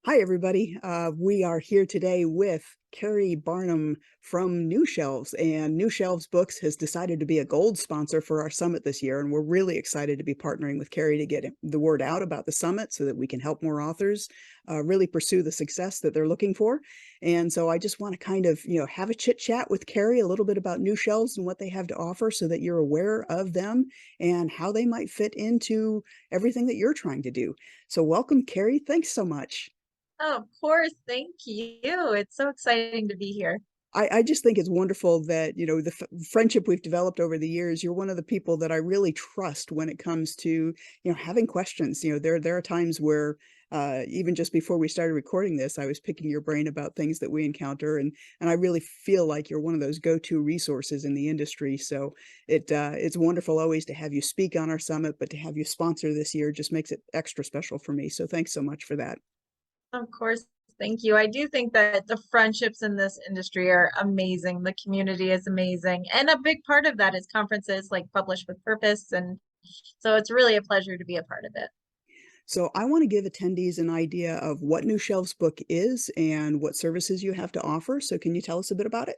Hi, everybody. We are here today with Carrie Barnum from New Shelves, and New Shelves Books has decided to be a gold sponsor for our summit this year. And we're really excited to be partnering with Carrie to get the word out about the summit so that we can help more authors really pursue the success that they're looking for. And so I just want to kind of, have a chit chat with Carrie a little bit about New Shelves and what they have to offer so that you're aware of them and how they might fit into everything that you're trying to do. So welcome, Carrie. Thanks so much. Oh, of course. Thank you. It's so exciting to be here. I just think it's wonderful that, the friendship we've developed over the years, you're one of the people that I really trust when it comes to, having questions. There are times where, even just before we started recording this, I was picking your brain about things that we encounter, and I really feel like you're one of those go-to resources in the industry. So it's wonderful always to have you speak on our summit, but to have you sponsor this year just makes it extra special for me. So thanks so much for that. Of course. Thank you. I do think that the friendships in this industry are amazing. The community is amazing. And a big part of that is conferences like Publish with Purpose. And so it's really a pleasure to be a part of it. So I want to give attendees an idea of what New Shelves Book is and what services you have to offer. So can you tell us a bit about it?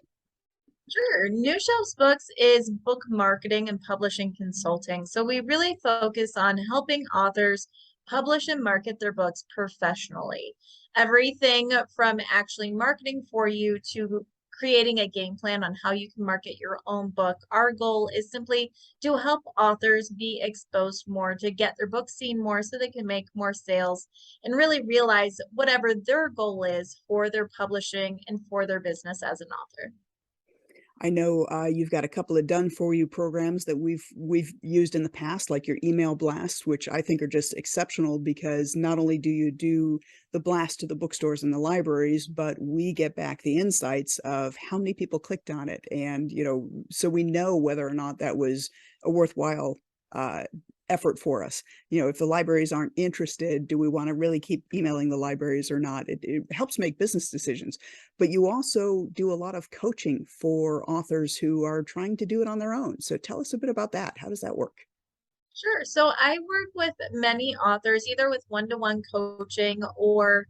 Sure. New Shelves Books is book marketing and publishing consulting. So we really focus on helping authors publish and market their books professionally. Everything from actually marketing for you to creating a game plan on how you can market your own book. Our goal is simply to help authors be exposed more, to get their books seen more so they can make more sales and really realize whatever their goal is for their publishing and for their business as an author. I know you've got a couple of done for you programs that we've used in the past, like your email blasts, which I think are just exceptional because not only do you do the blast to the bookstores and the libraries, but we get back the insights of how many people clicked on it, and so we know whether or not that was a worthwhile uh, effort for us. If the libraries aren't interested, do we want to really keep emailing the libraries or not? It helps make business decisions. But you also do a lot of coaching for authors who are trying to do it on their own. So tell us a bit about that. How does that work? Sure. So I work with many authors, either with one-to-one coaching or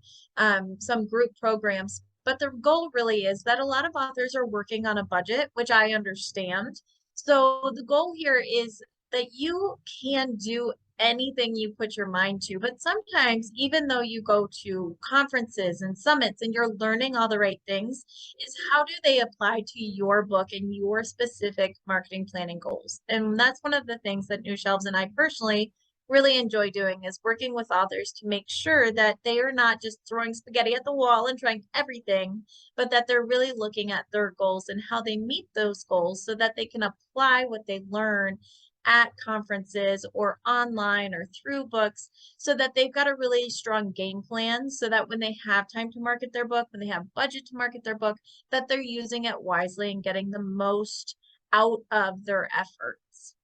some group programs. But the goal really is that a lot of authors are working on a budget, which I understand. So the goal here is that you can do anything you put your mind to. But sometimes, even though you go to conferences and summits and you're learning all the right things, is how do they apply to your book and your specific marketing planning goals? And that's one of the things that New Shelves and I personally really enjoy doing is working with authors to make sure that they are not just throwing spaghetti at the wall and trying everything, but that they're really looking at their goals and how they meet those goals so that they can apply what they learn at conferences or online or through books so that they've got a really strong game plan so that when they have time to market their book, when they have budget to market their book, that they're using it wisely and getting the most out of their efforts.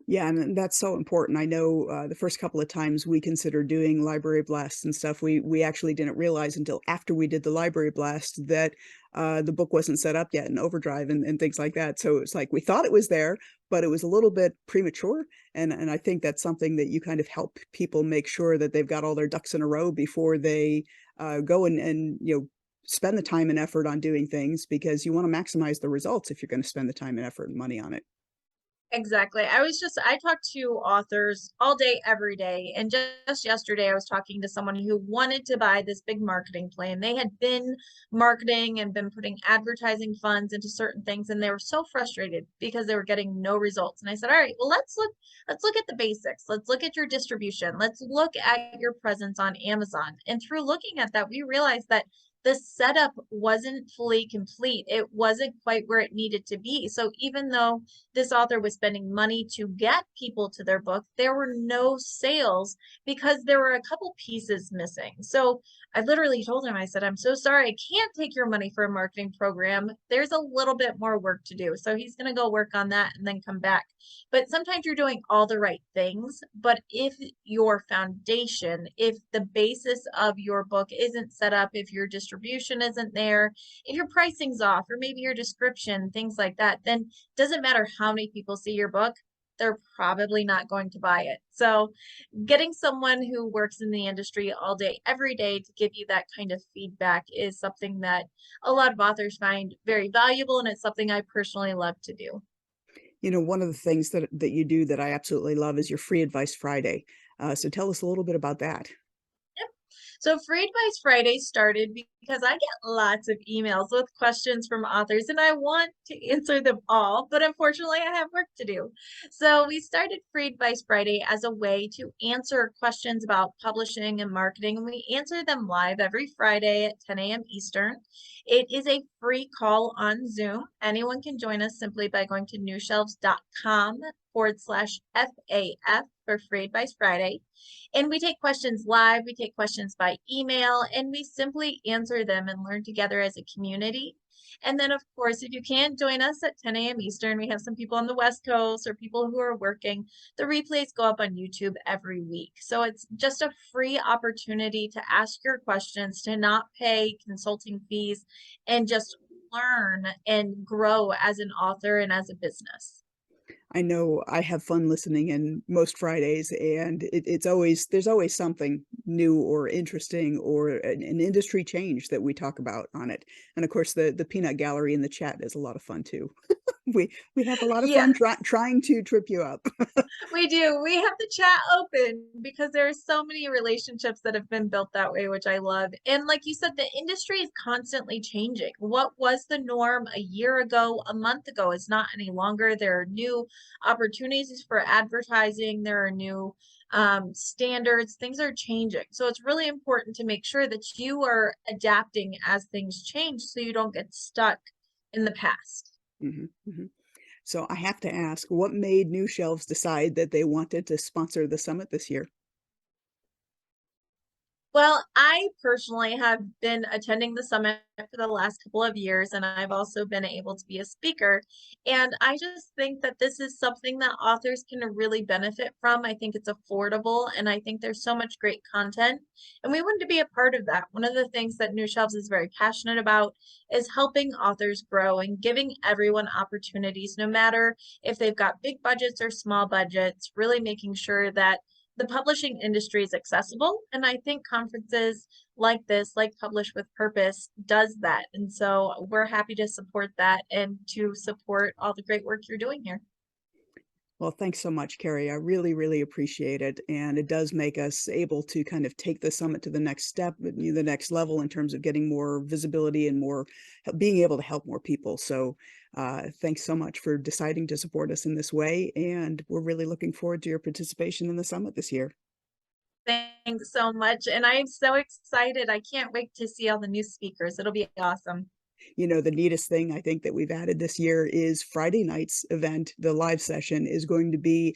Yeah, and that's so important. I know, the first couple of times we considered doing library blasts and stuff, we actually didn't realize until after we did the library blast that, the book wasn't set up yet in Overdrive and things like that. So it's like we thought it was there, but it was a little bit premature, and I think that's something that you kind of help people make sure that they've got all their ducks in a row before they, go and, spend the time and effort on doing things because you wanna maximize the results if you're gonna spend the time and effort and money on it. Exactly. I talk to authors all day, every day. And just yesterday, I was talking to someone who wanted to buy this big marketing plan. They had been marketing and been putting advertising funds into certain things, and they were so frustrated because they were getting no results. And I said, all right, well, let's look at the basics. Let's look at your distribution. Let's look at your presence on Amazon. And through looking at that, we realized that the setup wasn't fully complete. It wasn't quite where it needed to be. So even though this author was spending money to get people to their book, there were no sales because there were a couple pieces missing. So I literally told him, I said, I'm so sorry, I can't take your money for a marketing program. There's a little bit more work to do. So he's going to go work on that and then come back. But sometimes you're doing all the right things. But if your foundation, if the basis of your book isn't set up, if your distribution isn't there, if your pricing's off, or maybe your description, things like that, then doesn't matter how many people see your book, they're probably not going to buy it. So getting someone who works in the industry all day, every day to give you that kind of feedback is something that a lot of authors find very valuable, and it's something I personally love to do. One of the things that you do that I absolutely love is your Free Advice Friday. So tell us a little bit about that. So Free Advice Friday started because I get lots of emails with questions from authors and I want to answer them all, but unfortunately I have work to do. So we started Free Advice Friday as a way to answer questions about publishing and marketing, and we answer them live every Friday at 10 a.m. Eastern. It is a free call on Zoom. Anyone can join us simply by going to newshelves.com/FAF for Free Advice Friday. And we take questions live, we take questions by email, and we simply answer them and learn together as a community. And then, of course, if you can't join us at 10 a.m. Eastern, we have some people on the West Coast or people who are working. The replays go up on YouTube every week. So it's just a free opportunity to ask your questions, to not pay consulting fees, and just learn and grow as an author and as a business. I know I have fun listening in most Fridays, and there's always something new or interesting or an industry change that we talk about on it. And of course, the peanut gallery in the chat is a lot of fun too. We have a lot of Yeah. fun trying to trip you up. We do. We have the chat open because there are so many relationships that have been built that way, which I love. And like you said, the industry is constantly changing. What was the norm a year ago, a month ago is not any longer. There are new opportunities for advertising. There are new standards. Things are changing. So it's really important to make sure that you are adapting as things change so you don't get stuck in the past. Mhm, mhm. So I have to ask, what made New Shelves decide that they wanted to sponsor the summit this year? Well, I personally have been attending the summit for the last couple of years, and I've also been able to be a speaker. And I just think that this is something that authors can really benefit from. I think it's affordable, and I think there's so much great content. And we want to be a part of that. One of the things that New Shelves is very passionate about is helping authors grow and giving everyone opportunities, no matter if they've got big budgets or small budgets, really making sure that the publishing industry is accessible. And I think conferences like this, like Publish with Purpose, does that. And so we're happy to support that and to support all the great work you're doing here. Well, thanks so much, Carrie. I really, really appreciate it. And it does make us able to kind of take the summit to the next step, the next level in terms of getting more visibility and being able to help more people. So thanks so much for deciding to support us in this way. And we're really looking forward to your participation in the summit this year. Thanks so much. And I am so excited. I can't wait to see all the new speakers. It'll be awesome. The neatest thing I think that we've added this year is Friday night's event. The live session is going to be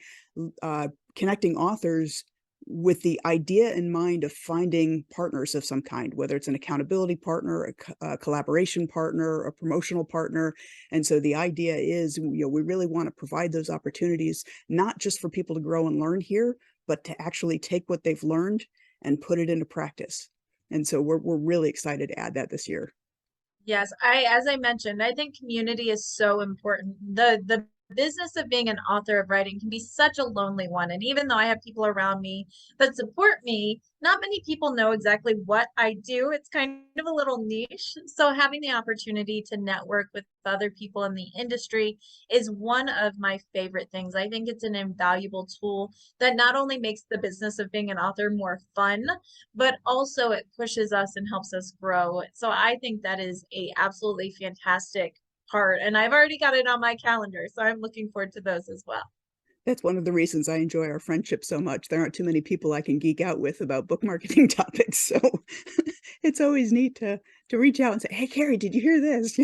connecting authors with the idea in mind of finding partners of some kind, whether it's an accountability partner, a collaboration partner, a promotional partner. And so the idea is, we really want to provide those opportunities, not just for people to grow and learn here, but to actually take what they've learned and put it into practice. And so we're really excited to add that this year. Yes, as I mentioned, I think community is so important. The business of being an author of writing can be such a lonely one. And even though I have people around me that support me, not many people know exactly what I do. It's kind of a little niche. So having the opportunity to network with other people in the industry is one of my favorite things. I think it's an invaluable tool that not only makes the business of being an author more fun, but also it pushes us and helps us grow. So I think that is a absolutely fantastic part. And I've already got it on my calendar. So I'm looking forward to those as well. That's one of the reasons I enjoy our friendship so much. There aren't too many people I can geek out with about book marketing topics, so it's always neat to reach out and say, "Hey, Carrie, did you hear this?"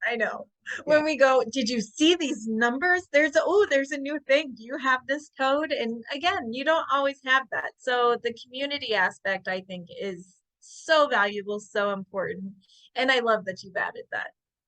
I know. Yeah, When we go, did you see these numbers? There's a new thing. Do you have this code? And again, you don't always have that. So the community aspect, I think, is so valuable, so important. And I love that you've added that.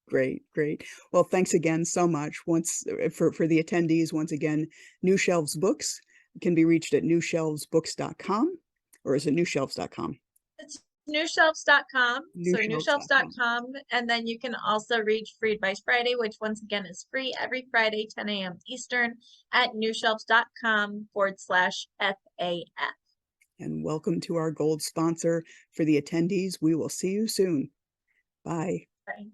great, great. Well, thanks again so much. Once for the attendees, once again, New Shelves Books can be reached at newshelvesbooks.com, or is it newshelves.com? It's newshelves.com. So Newshelves.com. newshelves.com. And then you can also reach Free Advice Friday, which once again is free every Friday, 10 a.m. Eastern at newshelves.com/FAF. And welcome to our gold sponsor. For the attendees, we will see you soon. Bye. Bye.